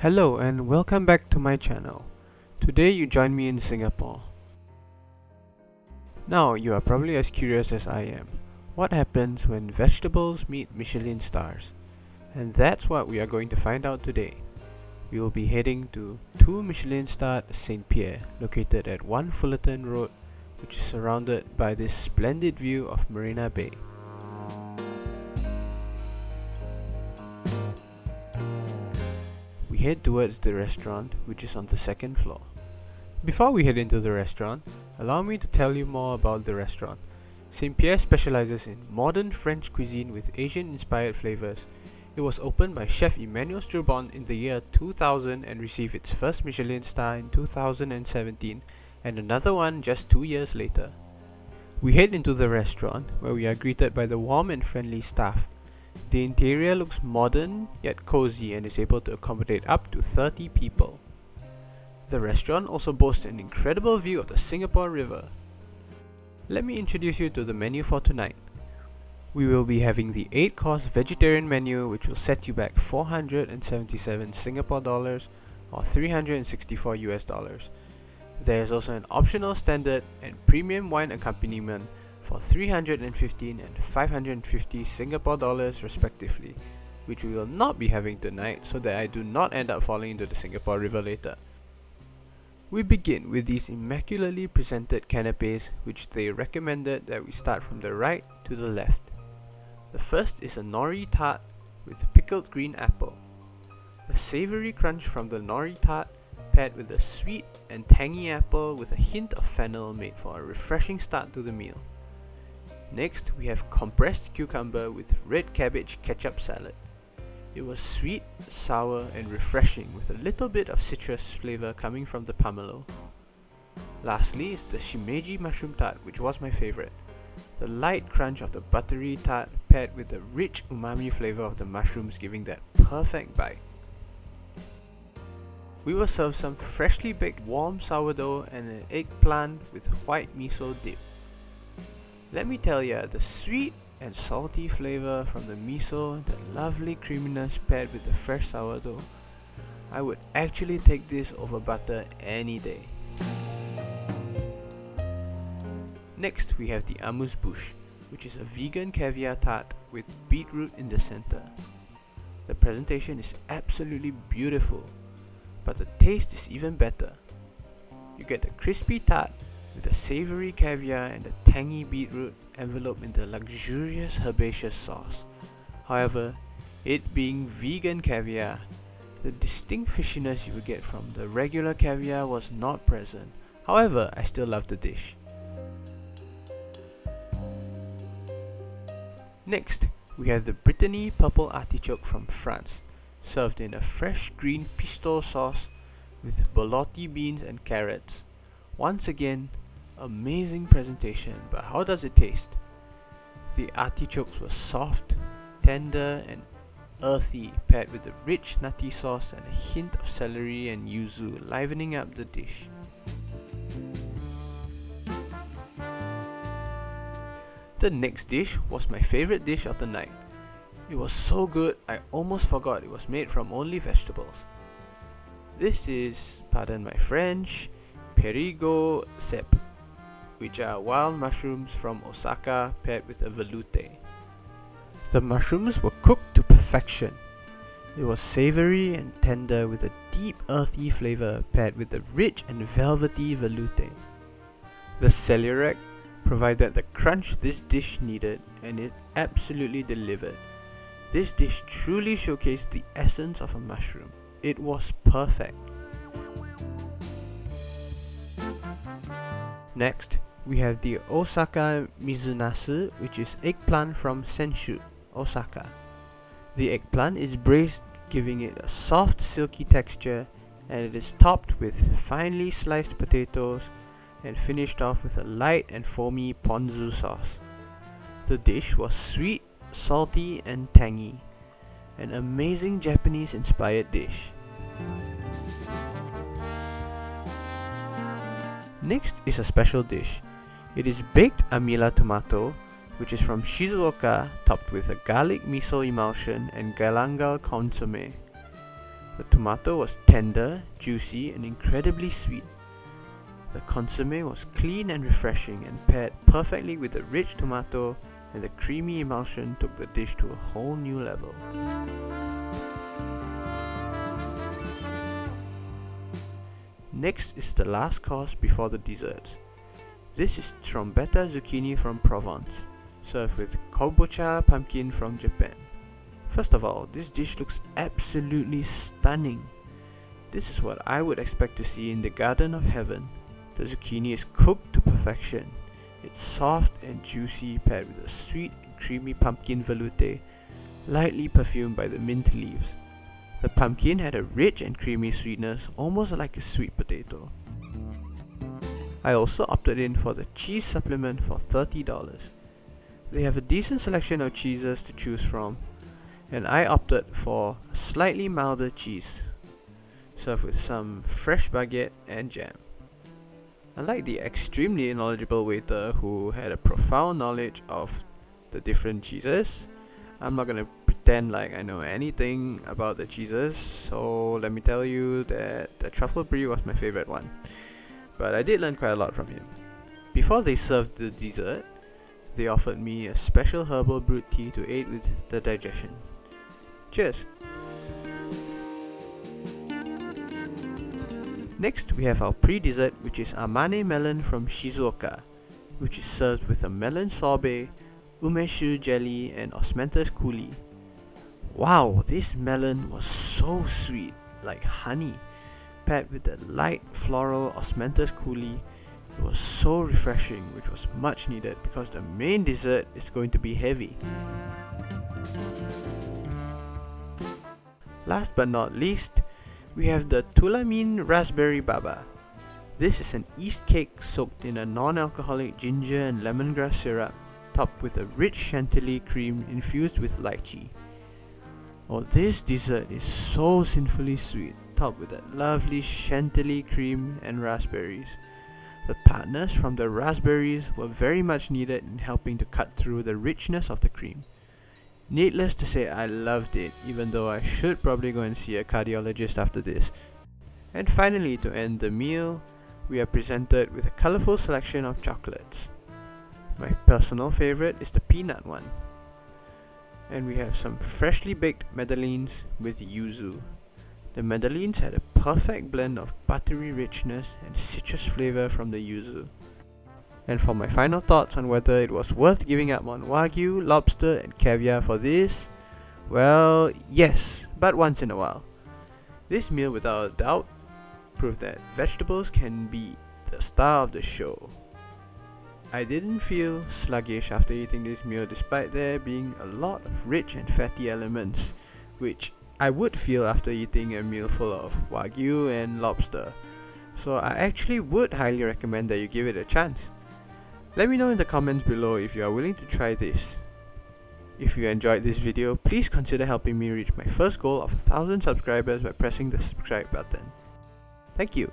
Hello and welcome back to my channel. Today you join me in Singapore. Now you are probably as curious as I am. What happens when vegetables meet Michelin stars? And that's what we are going to find out today. We will be heading to 2 Michelin-starred Saint Pierre, located at One Fullerton Road, which is surrounded by this splendid view of Marina Bay. We head towards the restaurant, which is on the second floor. Before we head into the restaurant, allow me to tell you more about the restaurant. Saint Pierre specializes in modern French cuisine with Asian-inspired flavors. It was opened by Chef Emmanuel Strubon in the year 2000 and received its first Michelin star in 2017 and another one just 2 years later. We head into the restaurant, where we are greeted by the warm and friendly staff. The interior looks modern yet cozy and is able to accommodate up to 30 people. The restaurant also boasts an incredible view of the Singapore River. Let me introduce you to the menu for tonight. We will be having the 8-course vegetarian menu, which will set you back 477 Singapore dollars or 364 US dollars. There is also an optional standard and premium wine accompaniment for 315 and 550 Singapore dollars respectively, which we will not be having tonight so that I do not end up falling into the Singapore River later. We begin with these immaculately presented canapes, which they recommended that we start from the right to the left. The first is a nori tart with pickled green apple. A savory crunch from the nori tart paired with a sweet and tangy apple with a hint of fennel made for a refreshing start to the meal. Next, we have compressed cucumber with red cabbage ketchup salad. It was sweet, sour and refreshing with a little bit of citrus flavor coming from the pomelo. Lastly is the shimeji mushroom tart, which was my favorite. The light crunch of the buttery tart paired with the rich umami flavor of the mushrooms giving that perfect bite. We were served some freshly baked warm sourdough and an eggplant with white miso dip. Let me tell ya, the sweet and salty flavor from the miso, the lovely creaminess paired with the fresh sourdough, I would actually take this over butter any day. Next we have the amuse-bouche, which is a vegan caviar tart with beetroot in the center. The presentation is absolutely beautiful, but the taste is even better. You get the crispy tart with a savory caviar and a tangy beetroot enveloped in the luxurious herbaceous sauce. However, it being vegan caviar, the distinct fishiness you would get from the regular caviar was not present. However, I still love the dish. Next, we have the Brittany purple artichoke from France, served in a fresh green pesto sauce with borlotti beans and carrots. Once again, amazing presentation, but how does it taste? The artichokes were soft, tender and earthy, paired with a rich nutty sauce and a hint of celery and yuzu livening up the dish. The next dish was my favorite dish of the night. It was so good I almost forgot it was made from only vegetables. This is, pardon my French, perigo cep, which are wild mushrooms from Osaka paired with a veloute. The mushrooms were cooked to perfection. It was savory and tender with a deep earthy flavor paired with a rich and velvety veloute. The celeriac provided the crunch this dish needed, and it absolutely delivered. This dish truly showcased the essence of a mushroom. It was perfect. Next, we have the Osaka Mizunasu, which is eggplant from Senshu, Osaka. The eggplant is braised, giving it a soft, silky texture, and it is topped with finely sliced potatoes and finished off with a light and foamy ponzu sauce. The dish was sweet, salty and tangy, an amazing Japanese-inspired dish. Next is a special dish. It is baked amila tomato, which is from Shizuoka, topped with a garlic miso emulsion and galangal consomme. The tomato was tender, juicy, and incredibly sweet. The consommé was clean and refreshing and paired perfectly with the rich tomato, and the creamy emulsion took the dish to a whole new level. Next is the last course before the desserts. This is trombetta zucchini from Provence, served with kabocha pumpkin from Japan. First of all, this dish looks absolutely stunning. This is what I would expect to see in the Garden of Heaven. The zucchini is cooked to perfection. It's soft and juicy, paired with a sweet and creamy pumpkin veloute, lightly perfumed by the mint leaves. The pumpkin had a rich and creamy sweetness, almost like a sweet potato. I also opted in for the cheese supplement for $30. They have a decent selection of cheeses to choose from, and I opted for a slightly milder cheese, served with some fresh baguette and jam. Unlike the extremely knowledgeable waiter who had a profound knowledge of the different cheeses, I'm not gonna pretend like I know anything about the cheeses, so let me tell you that the truffle brie was my favorite one. But I did learn quite a lot from him. Before they served the dessert, they offered me a special herbal brewed tea to aid with the digestion. Cheers! Next, we have our pre-dessert, which is Amane melon from Shizuoka, which is served with a melon sorbet, umeshu jelly, and osmanthus coulis. Wow, this melon was so sweet, like honey, paired with the light floral osmanthus coulis. It was so refreshing, which was much needed because the main dessert is going to be heavy. Last but not least, we have the Tulamin Raspberry Baba. This is an yeast cake soaked in a non-alcoholic ginger and lemongrass syrup, topped with a rich chantilly cream infused with lychee. Oh, this dessert is so sinfully sweet, topped with that lovely chantilly cream and raspberries. The tartness from the raspberries were very much needed in helping to cut through the richness of the cream. Needless to say, I loved it, even though I should probably go and see a cardiologist after this. And finally, to end the meal, we are presented with a colourful selection of chocolates. My personal favourite is the peanut one. And we have some freshly baked madeleines with yuzu. The madeleines had a perfect blend of buttery richness and citrus flavour from the yuzu. And for my final thoughts on whether it was worth giving up on wagyu, lobster and caviar for this, well, yes, but once in a while. This meal without a doubt proved that vegetables can be the star of the show. I didn't feel sluggish after eating this meal despite there being a lot of rich and fatty elements, which I would feel after eating a meal full of wagyu and lobster. So I actually would highly recommend that you give it a chance. Let me know in the comments below if you are willing to try this. If you enjoyed this video, please consider helping me reach my first goal of 1,000 subscribers by pressing the subscribe button. Thank you.